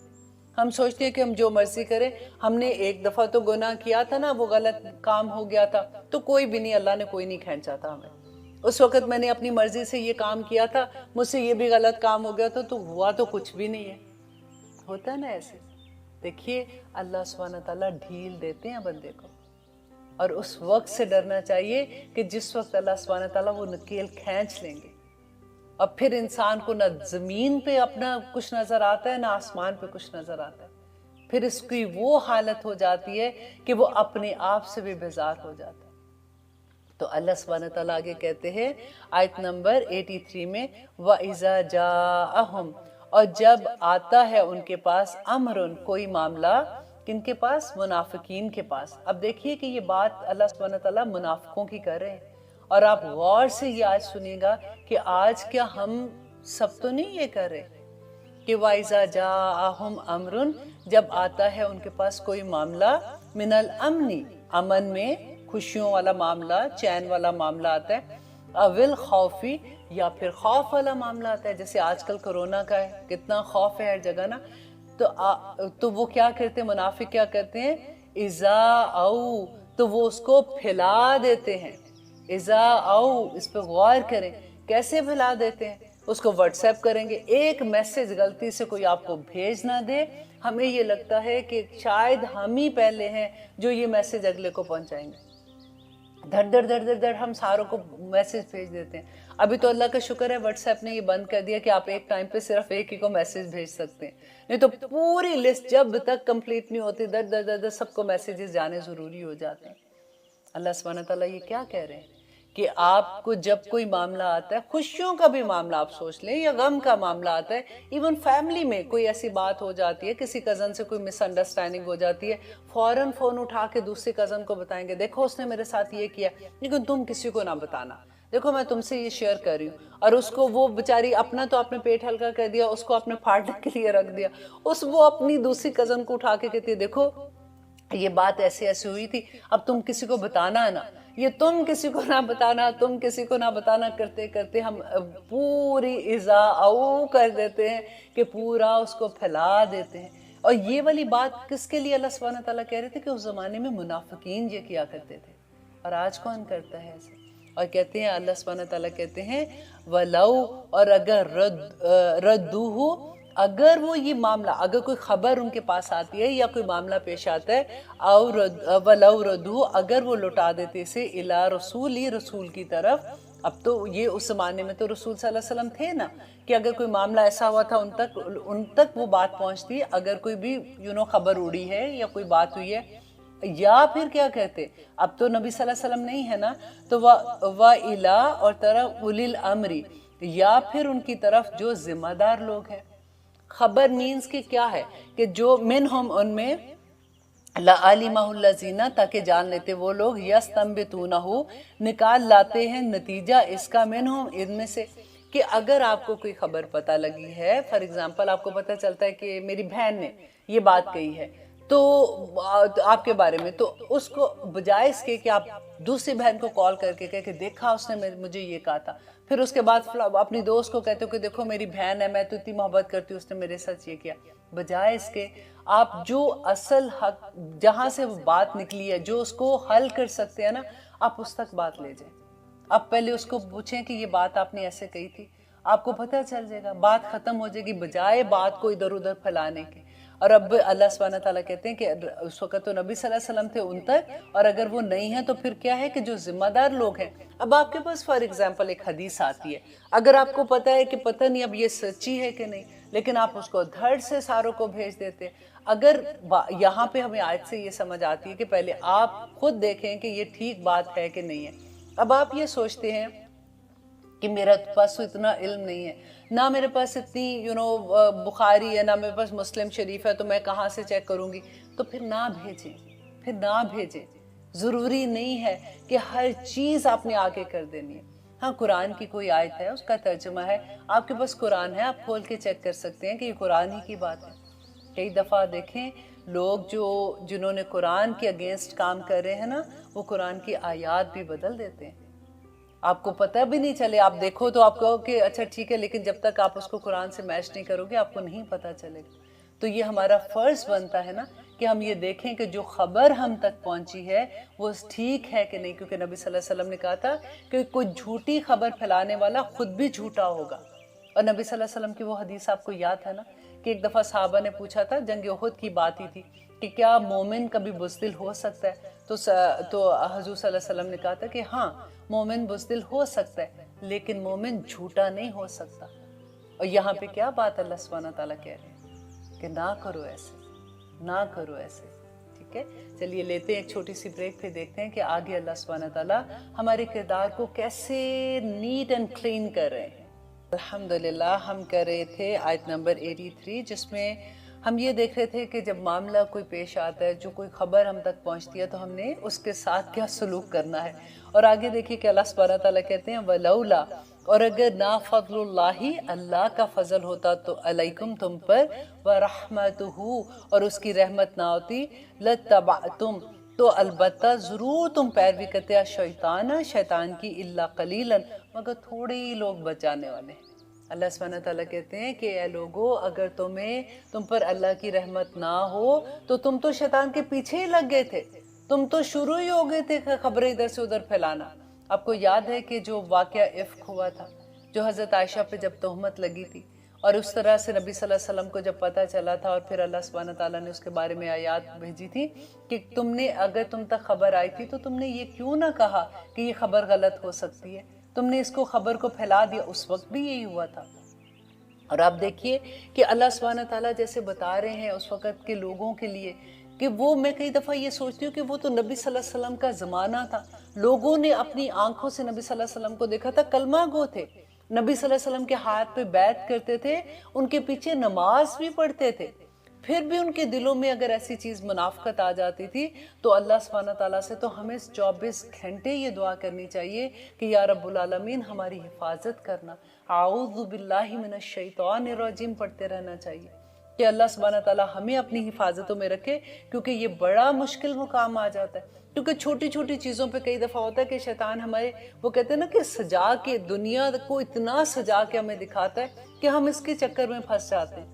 ہم سوچتے ہیں کہ ہم جو مرضی کریں، ہم نے ایک دفعہ تو گناہ کیا تھا نا، وہ غلط کام ہو گیا تھا، تو کوئی بھی نہیں، اللہ نے کوئی نہیں کھینچا تھا ہمیں. اس وقت میں نے اپنی مرضی سے یہ کام کیا تھا، مجھ سے یہ بھی غلط کام ہو گیا تھا، تو ہوا تو کچھ بھی نہیں ہے. ہوتا ہے نا ایسے. دیکھیے اللہ سبحانہ تعالیٰ ڈھیل دیتے ہیں بندے کو، اور اس وقت سے ڈرنا چاہیے کہ جس وقت اللہ سبحانہ تعالیٰ وہ نکیل کھینچ لیں گے، اور پھر انسان کو نہ زمین پہ اپنا کچھ نظر آتا ہے، نہ آسمان پہ کچھ نظر آتا ہے. پھر اس کی وہ حالت ہو جاتی ہے کہ وہ اپنے آپ سے بھی بیزار ہو جاتا ہے. تو اللہ سبحانہ تعالیٰ آگے کہتے ہیں آیت نمبر 83 میں، وَإِذَا جَاءَهُمْ، اور جب آتا ہے ان کے پاس، امرن، کوئی معاملہ، کن کے پاس؟ منافقین کے پاس. اب دیکھیے کہ یہ بات اللہ سبحانہ تعالیٰ منافقوں کی کر رہے ہیں، اور آپ غور سے یہ آج سنیے گا کہ آج کیا ہم سب تو نہیں یہ کر رہے کہ وَإِذَا جَاءَهُمْ أَمْرٌ، جب آتا ہے ان کے پاس کوئی معاملہ، من الامن، امن میں، خوشیوں والا معاملہ، چین والا معاملہ آتا ہے، اول خوفی، یا پھر خوف والا معاملہ آتا ہے، جیسے آج کل کرونا کا ہے، کتنا خوف ہے ہر جگہ نا. تو وہ کیا کرتے ہیں منافق، کیا کرتے ہیں؟ اذا او، تو وہ اس کو پھیلا دیتے ہیں. اذا او، اس پہ غور کریں کیسے پھیلا دیتے ہیں. اس کو واٹس ایپ کریں گے، ایک میسج غلطی سے کوئی آپ کو بھیج نہ دے، ہمیں یہ لگتا ہے کہ شاید ہم ہی پہلے ہیں جو یہ میسج اگلے کو پہنچائیں گے. دھڑ ہم ساروں کو میسج بھیج دیتے ہیں. ابھی تو اللہ کا شکر ہے واٹس ایپ نے یہ بند کر دیا کہ آپ ایک ٹائم پہ صرف ایک ہی کو میسج بھیج سکتے ہیں، نہیں تو پوری لسٹ جب تک کمپلیٹ نہیں ہوتی در سب کو میسیجز جانے ضروری ہو جاتے ہیں. اللہ سبحانہ تعالیٰ یہ کیا کہہ رہے ہیں کہ آپ کو جب کوئی معاملہ آتا ہے، خوشیوں کا بھی معاملہ آپ سوچ لیں یا غم کا معاملہ آتا ہے، ایون فیملی میں کوئی ایسی بات ہو جاتی ہے، کسی کزن سے کوئی مس انڈرسٹینڈنگ ہو جاتی ہے، فوراً فون اٹھا کے دوسری کزن کو بتائیں گے دیکھو اس نے میرے ساتھ یہ کیا، لیکن تم کسی کو نہ بتانا، دیکھو میں تم سے یہ شیئر کر رہی ہوں. اور اس کو وہ بیچاری اپنا تو آپ نے پیٹ ہلکا کر دیا، اس کو اپنے پارٹنر کے لیے رکھ دیا، وہ اپنی دوسری کزن کو اٹھا کے کہتی ہے دیکھو یہ بات ایسے ایسے ہوئی تھی، اب تم کسی کو بتانا نا، یہ تم کسی کو نہ بتانا، تم کسی کو نہ بتانا کرتے کرتے ہم پوری اذا او کر دیتے ہیں کہ پورا اس کو پھیلا دیتے ہیں. اور یہ والی بات کس کے لیے اللہ سبحانہ تعالیٰ کہہ رہے تھے کہ اس زمانے میں منافقین یہ کیا کرتے تھے، اور آج کون کرتا ہے ایسے. اور کہتے ہیں اللہ سبحانہ تعالیٰ کہتے ہیں وَلَوْ، اور اگر ردوہ، اگر وہ یہ معاملہ، اگر کوئی خبر ان کے پاس آتی ہے یا کوئی معاملہ پیش آتا ہے، وَلَوْ رَدُّوهُ، اگر وہ لوٹا دیتے اسے اِلَىٰ رَسُولِ، رسول کی طرف. اب تو یہ اس زمانے میں تو رسول صلی اللہ علیہ وسلم تھے نا، کہ اگر کوئی معاملہ ایسا ہوا تھا ان تک وہ بات پہنچتی، اگر کوئی بھی خبر اڑی ہے یا کوئی بات ہوئی ہے یا پھر کیا کہتے، اب تو نبی صلی اللہ علیہ وسلم نہیں ہے نا، تو وَإِلَىٰ اور طرف اُولِي الْأَمْرِ، یا پھر ان کی طرف جو ذمہ دار لوگ ہیں. خبر مینز کہ کیا ہے کہ جو منہم ان میں لَعَلِمَهُ الَّذِينَ تاکہ جان لیتے وہ لوگ يَسْتَنبِطُونَهُ نکال لاتے ہیں نتیجہ اس کا منہم ان میں سے. کہ اگر آپ کو کوئی خبر پتہ لگی ہے، فار ایگزامپل آپ کو پتہ چلتا ہے کہ میری بہن نے یہ بات کہی ہے تو آپ کے بارے میں، تو اس کو بجائے اس کے کہ آپ دوسری بہن کو کال کر کے کہے کہ دیکھا اس نے مجھے یہ کہا تھا، پھر اس کے بعد اپنی دوست کو کہتے ہو کہ دیکھو میری بہن ہے، میں تو اتنی محبت کرتی ہوں، اس نے میرے ساتھ یہ کیا، بجائے اس کے آپ جو اصل حق جہاں سے وہ بات نکلی ہے، جو اس کو حل کر سکتے ہیں نا، آپ اس تک بات لے جائیں. آپ پہلے اس کو پوچھیں کہ یہ بات آپ نے ایسے کہی تھی، آپ کو پتہ چل جائے گا، بات ختم ہو جائے گی بجائے بات کو ادھر ادھر پھیلانے کے. اور اب اللہ سبحانہ تعالیٰ کہتے ہیں کہ اس وقت تو نبی صلی اللہ علیہ وسلم تھے ان تک، اور اگر وہ نہیں ہیں تو پھر کیا ہے کہ جو ذمہ دار لوگ ہیں. اب آپ کے پاس فار ایگزامپل ایک حدیث آتی ہے، اگر آپ کو پتہ ہے کہ پتہ نہیں اب یہ سچی ہے کہ نہیں، لیکن آپ اس کو دھڑ سے ساروں کو بھیج دیتے. اگر یہاں پہ ہمیں آیت سے یہ سمجھ آتی ہے کہ پہلے آپ خود دیکھیں کہ یہ ٹھیک بات ہے کہ نہیں ہے. اب آپ یہ سوچتے ہیں کہ میرا پاس تو اتنا علم نہیں ہے، نہ میرے پاس اتنی بخاری ہے، نہ میرے پاس مسلم شریف ہے، تو میں کہاں سے چیک کروں گی؟ تو پھر نہ بھیجیں. ضروری نہیں ہے کہ ہر چیز آپ نے آگے کر دینی ہے. ہاں قرآن کی کوئی آیت ہے، اس کا ترجمہ ہے، آپ کے پاس قرآن ہے، آپ کھول کے چیک کر سکتے ہیں کہ یہ قرآن ہی کی بات ہے. کئی دفعہ دیکھیں لوگ جنہوں نے قرآن کے اگینسٹ کام کر رہے ہیں نا، وہ قرآن کی آیات بھی بدل دیتے ہیں، آپ کو پتہ بھی نہیں چلے. آپ دیکھو تو آپ کہو کہ اچھا ٹھیک ہے، لیکن جب تک آپ اس کو قرآن سے میچ نہیں کرو گے آپ کو نہیں پتہ چلے گا. تو یہ ہمارا فرض بنتا ہے نا کہ ہم یہ دیکھیں کہ جو خبر ہم تک پہنچی ہے وہ ٹھیک ہے کہ نہیں، کیونکہ نبی صلی اللہ علیہ وسلم نے کہا تھا کہ کوئی جھوٹی خبر پھیلانے والا خود بھی جھوٹا ہوگا. اور نبی صلی اللہ علیہ وسلم کی وہ حدیث آپ کو یاد ہے نا کہ ایک دفعہ صحابہ نے پوچھا تھا، جنگ احد کی بات ہی تھی، کہ کیا مومن کبھی بزدل ہو سکتا ہے؟ تو حضور صلی اللہ علیہ وسلم نے کہا تھا کہ ہاں مومن بزدل ہو سکتا ہے، لیکن مومن جھوٹا نہیں ہو سکتا. اور یہاں پہ کیا بات اللہ سبحانہ تعالیٰ کہہ رہے ہیں کہ نہ کرو ایسے. ٹھیک ہے، چلیے لیتے ہیں ایک چھوٹی سی بریک، پھر دیکھتے ہیں کہ آگے اللہ سبحانہ تعالیٰ ہمارے کردار کو کیسے نیٹ اینڈ کلین کر رہے ہیں. الحمدللہ ہم کر رہے تھے آیت نمبر 83، جس میں ہم یہ دیکھ رہے تھے کہ جب معاملہ کوئی پیش آتا ہے، جو کوئی خبر ہم تک پہنچتی ہے، تو ہم نے اس کے ساتھ کیا سلوک کرنا ہے. اور آگے دیکھیے کہ اللہ سبحانہ تعالیٰ کہتے ہیں وَلَوْلَا، اور اگر نا فضل اللہ کا فضل ہوتا تو علیکم تم پر، وَرَحْمَتُهُ اور اس کی رحمت نہ ہوتی، لَتَّبَعْتُمْ تو البتہ ضرور تم پیروی کرتے شیطان کی، الا قلیلا مگر تھوڑے ہی لوگ بچ جانے والے ہیں. اللہ سبحانہ تعالیٰ کہتے ہیں کہ اے لوگو اگر تم پر اللہ کی رحمت نہ ہو تو تم تو شیطان کے پیچھے ہی لگ گئے تھے، تم تو شروع ہی ہو گئے تھے خبریں ادھر سے ادھر پھیلانا. آپ کو یاد ہے کہ جو واقعہ افک ہوا تھا، جو حضرت عائشہ پہ جب تہمت لگی تھی، اور اس طرح سے نبی صلی اللہ علیہ وسلم کو جب پتہ چلا تھا، اور پھر اللہ سبحانہ تعالیٰ نے اس کے بارے میں آیات بھیجی تھی کہ اگر تم تک خبر آئی تھی تو تم نے یہ کیوں نہ کہا کہ یہ خبر غلط ہو سکتی ہے، تم نے اس کو خبر کو پھیلا دیا. اس وقت بھی یہی ہوا تھا. اور آپ دیکھیے کہ اللہ سبحانہ تعالیٰ جیسے بتا رہے ہیں اس وقت کے لوگوں کے لیے کہ میں کئی دفعہ یہ سوچتی ہوں کہ وہ تو نبی صلی اللہ علیہ وسلم کا زمانہ تھا، لوگوں نے اپنی آنکھوں سے نبی صلی اللہ علیہ وسلم کو دیکھا تھا، کلمہ گو تھے، نبی صلی اللہ علیہ وسلم کے ہاتھ پہ بیعت کرتے تھے، ان کے پیچھے نماز بھی پڑھتے تھے. پھر بھی ان کے دلوں میں اگر ایسی چیز منافقت آ جاتی تھی تو اللہ سبحانہ تعالیٰ سے تو ہمیں 24 گھنٹے یہ دعا کرنی چاہیے کہ یا رب العالمین ہماری حفاظت کرنا، اعوذ باللہ من الشیطان الرجیم پڑھتے رہنا چاہیے کہ اللہ سبحانہ تعالیٰ ہمیں اپنی حفاظتوں میں رکھے، کیونکہ یہ بڑا مشکل مقام آ جاتا ہے. کیونکہ چھوٹی چھوٹی چیزوں پہ کئی دفعہ ہوتا ہے کہ شیطان ہمارے وہ کہتے ہیں نا کہ سجا کے دنیا کو اتنا سجا کے ہمیں دکھاتا ہے کہ ہم اس کے چکر میں پھنس جاتے ہیں،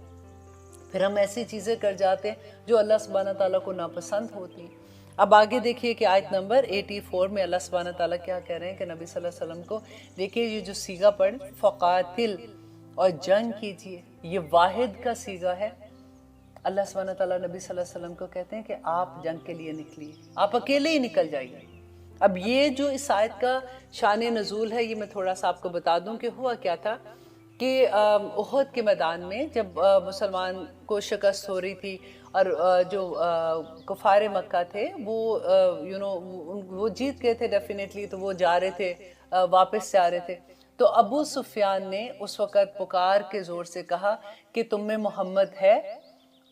پھر ہم ایسی چیزیں کر جاتے ہیں جو اللہ سبحانہ تعالیٰ کو ناپسند ہوتی ہیں. اب آگے دیکھیے کہ آیت نمبر 84 میں اللہ سبحانہ تعالیٰ کیا کہہ رہے ہیں کہ نبی صلی اللہ علیہ وسلم کو دیکھیے، یہ جو سیغہ پڑھ فقاتل اور جنگ کیجئے، یہ واحد کا سیغہ ہے. اللہ سبحانہ تعالیٰ نبی صلی اللہ علیہ وسلم کو کہتے ہیں کہ آپ جنگ کے لیے نکلیے، آپ اکیلے ہی نکل جائیے. اب یہ جو اس آیت کا شان نزول ہے، یہ میں تھوڑا سا آپ کو بتا دوں کہ ہوا کیا تھا کہ احد کے میدان میں جب مسلمان کو شکست ہو رہی تھی اور جو کفار مکہ تھے وہ وہ جیت گئے تھے ڈیفینیٹلی، تو وہ جا رہے تھے، واپس جا رہے تھے. تو ابو سفیان نے اس وقت پکار کے زور سے کہا کہ تم میں محمد ہے،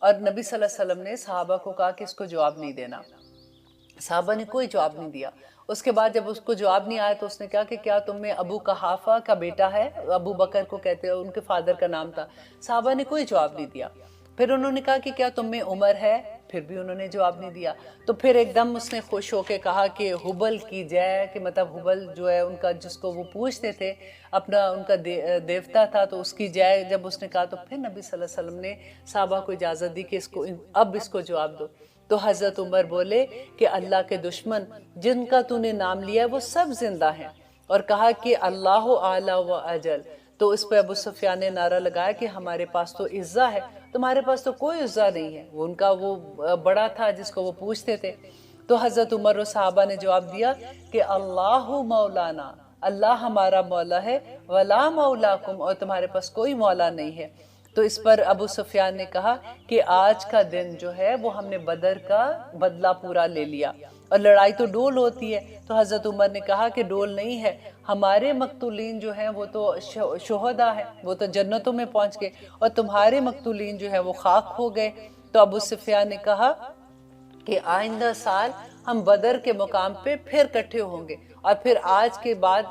اور نبی صلی اللہ علیہ وسلم نے صحابہ کو کہا کہ اس کو جواب نہیں دینا. صحابہ نے کوئی جواب نہیں دیا. اس کے بعد جب اس کو جواب نہیں آیا تو اس نے کہا کہ کیا تم میں ابو قحافہ کا بیٹا ہے؟ ابو بکر کو کہتے ہیں، ان کے فادر کا نام تھا. صحابہ نے کوئی جواب نہیں دیا. پھر انہوں نے کہا کہ کیا تم میں عمر ہے؟ پھر بھی انہوں نے جواب نہیں دیا. تو پھر ایک دم اس نے خوش ہو کے کہا کہ حبل کی جے، کہ مطلب حبل جو ہے ان کا، جس کو وہ پوجتے تھے، اپنا ان کا دیوتا تھا، تو اس کی جے جب اس نے کہا تو پھر نبی صلی اللہ علیہ وسلم نے صحابہ کو اجازت دی کہ اب اس کو جواب دو. تو حضرت عمر بولے کہ اللہ کے دشمن جن کا تو نے نام لیا ہے وہ سب زندہ ہیں، اور کہا کہ اللہ اعلی و اجل. تو اس پہ ابو سفیان نے نعرہ لگایا کہ ہمارے پاس تو عزہ ہے، تمہارے پاس تو کوئی عزہ نہیں ہے. وہ ان کا وہ بڑا تھا جس کو وہ پوچھتے تھے. تو حضرت عمر و صحابہ نے جواب دیا کہ اللہ مولانا، اللہ ہمارا مولا ہے، ولا مولاکم، اور تمہارے پاس کوئی مولا نہیں ہے. تو اس پر ابو سفیان نے کہا کہ آج کا دن جو ہے وہ ہم نے بدر کا بدلہ پورا لے لیا، اور لڑائی تو ڈول ہوتی ہے. تو حضرت عمر نے کہا کہ ڈول نہیں ہے، ہمارے مقتولین جو ہیں وہ تو شہداء ہیں، وہ تو جنتوں میں پہنچ گئے، اور تمہارے مقتولین جو ہیں وہ خاک ہو گئے. تو ابو سفیان نے کہا کہ آئندہ سال ہم بدر کے مقام پہ پھر کٹھے ہوں گے، اور پھر آج کے بعد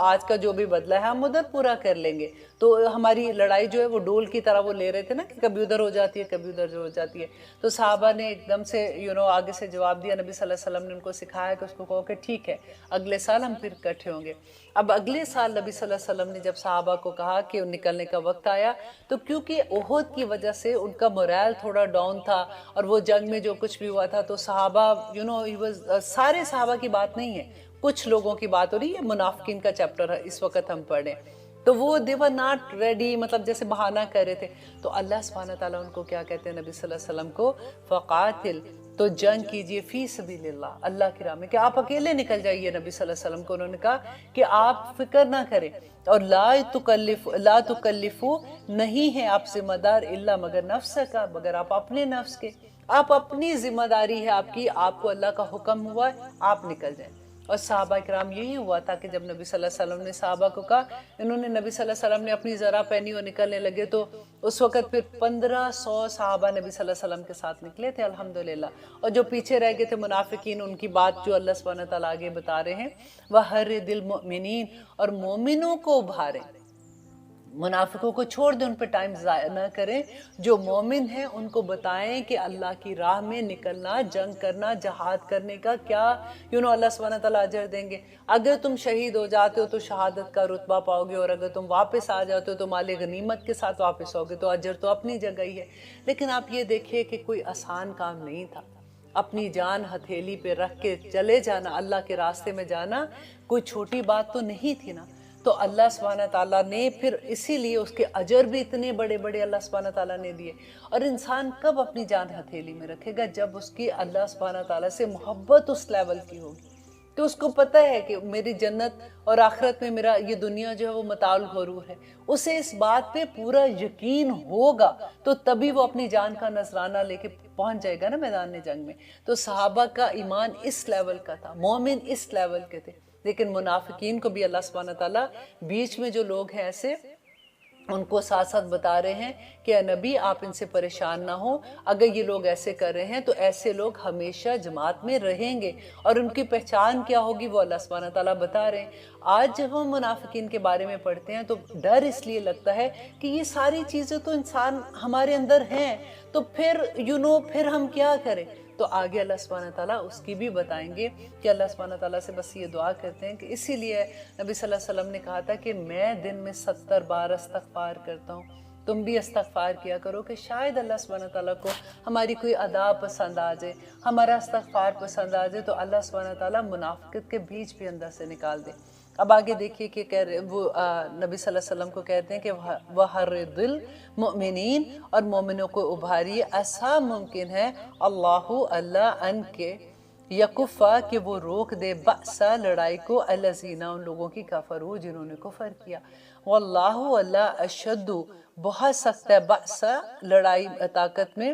آج کا جو بھی بدلہ ہے ہم ادھر پورا کر لیں گے. تو ہماری لڑائی جو ہے وہ ڈول کی طرح وہ لے رہے تھے نا، کہ کبھی ادھر ہو جاتی ہے کبھی ادھر ہو جاتی ہے. تو صحابہ نے ایک دم سے آگے سے جواب دیا. نبی صلی اللہ علیہ وسلم نے ان کو سکھایا کہ اس کو کہو کہ ٹھیک ہے، اگلے سال ہم پھر کٹھے ہوں گے. اب اگلے سال نبی صلی اللہ علیہ وسلم نے جب صحابہ کو کہا کہ نکلنے کا وقت آیا، تو کیونکہ احد کی وجہ سے ان کا مورائل تھوڑا ڈاؤن تھا، اور وہ جنگ میں جو کچھ بھی ہوا تھا، تو صحابہ سارے صحابہ کی بات نہیں ہے، کچھ لوگوں کی بات ہو رہی ہے. منافقین کا چیپٹر ہے اس وقت ہم پڑھیں، تو وہ they were not ready، مطلب جیسے بہانہ کر رہے تھے. تو اللہ سبحانہ تعالیٰ ان کو کیا کہتے ہیں، نبی صلی اللہ علیہ وسلم کو، فقاتل، تو جنگ کیجئے، فی سبیل اللہ، اللہ کی راہ میں، کہ آپ اکیلے نکل جائیے. نبی صلی اللہ علیہ وسلم کو انہوں نے کہا کہ آپ فکر نہ کریں، اور لا تکلفو، نہیں ہے آپ ذمہ دار، الا مگر نفس کا، مگر آپ اپنے نفس کے، آپ اپنی ذمہ داری ہے آپ کی، آپ کو اللہ کا حکم ہوا ہے، آپ نکل جائیں. اور صحابہ کرام یہی ہوا تھا کہ جب نبی صلی اللہ علیہ وسلم نے صحابہ کو کہا، انہوں نے، نبی صلی اللہ علیہ وسلم نے اپنی ذرا پہنی اور نکلنے لگے، تو اس وقت پھر 1500 صحابہ نبی صلی اللہ علیہ وسلم کے ساتھ نکلے تھے الحمدللہ. اور جو پیچھے رہ گئے تھے منافقین، ان کی بات جو اللہ سبحانہ تعالیٰ آگے بتا رہے ہیں، وَحَرِّدِ الْمُؤْمِنِينَ، اور مومنوں کو ابھاریں، منافقوں کو چھوڑ دیں، ان پہ ٹائم ضائع نہ کریں. جو مومن ہیں ان کو بتائیں کہ اللہ کی راہ میں نکلنا، جنگ کرنا، جہاد کرنے کا کیا اللہ سبحانہ تعالیٰ اجر دیں گے. اگر تم شہید ہو جاتے ہو تو شہادت کا رتبہ پاؤ گے، اور اگر تم واپس آ جاتے ہو تو مال غنیمت کے ساتھ واپس ہوگے، تو اجر تو اپنی جگہ ہی ہے. لیکن آپ یہ دیکھیے کہ کوئی آسان کام نہیں تھا. اپنی جان ہتھیلی پہ رکھ کے چلے جانا، اللہ کے راستے میں جانا، کوئی چھوٹی بات تو نہیں تھی نا. تو اللہ سبحانہ تعالیٰ نے پھر اسی لیے اس کے اجر بھی اتنے بڑے بڑے اللہ سبحانہ تعالیٰ نے دیے. اور انسان کب اپنی جان ہتھیلی میں رکھے گا؟ جب اس کی اللہ سبحانہ تعالیٰ سے محبت اس لیول کی ہوگی، تو اس کو پتہ ہے کہ میری جنت اور آخرت میں میرا یہ دنیا جو ہے وہ متاع الغرور ہے. اسے اس بات پہ پورا یقین ہوگا تو تبھی وہ اپنی جان کا نذرانہ لے کے پہنچ جائے گا نا میدان جنگ میں. تو صحابہ کا ایمان اس لیول کا تھا، مومن اس لیول کے تھے. لیکن منافقین کو بھی اللہ سبحانہ تعالیٰ بیچ میں جو لوگ ہیں ایسے، ان کو ساتھ ساتھ بتا رہے ہیں کہ اے نبی آپ ان سے پریشان نہ ہوں، اگر یہ لوگ ایسے کر رہے ہیں تو ایسے لوگ ہمیشہ جماعت میں رہیں گے، اور ان کی پہچان کیا ہوگی وہ اللہ سبحانہ تعالیٰ بتا رہے ہیں. آج جب ہم منافقین کے بارے میں پڑھتے ہیں تو ڈر اس لیے لگتا ہے کہ یہ ساری چیزیں تو انسان ہمارے اندر ہیں، تو پھر ہم کیا کریں. تو آگے اللہ سبحانہ تعالیٰ اس کی بھی بتائیں گے کہ اللہ سبحانہ تعالیٰ سے بس یہ دعا کرتے ہیں کہ اسی لیے نبی صلی اللہ علیہ وسلم نے کہا تھا کہ میں دن میں 70 بار استغفار کرتا ہوں، تم بھی استغفار کیا کرو، کہ شاید اللہ سبحانہ تعالیٰ کو ہماری کوئی ادا پسند آ جائے، ہمارا استغفار پسند آ جائے، تو اللہ سبحانہ تعالیٰ منافقت کے بیچ بھی اندر سے نکال دے. اب آگے دیکھیے کہ کہہ رہے وہ نبی صلی اللہ علیہ وسلم کو کہتے ہیں کہ وَحَرِّدِ الْمُؤْمِنِينَ، اور مومنوں کو ابھاریے، ایسا ممکن ہے اللہ ان کے یکفا، کہ وہ روک دے، بأسا لڑائی کو، الذین ان لوگوں کی کفروا جنہوں نے کفر کیا، واللہ اللہ اشد بہت سخت ہے، بأسا لڑائی طاقت میں،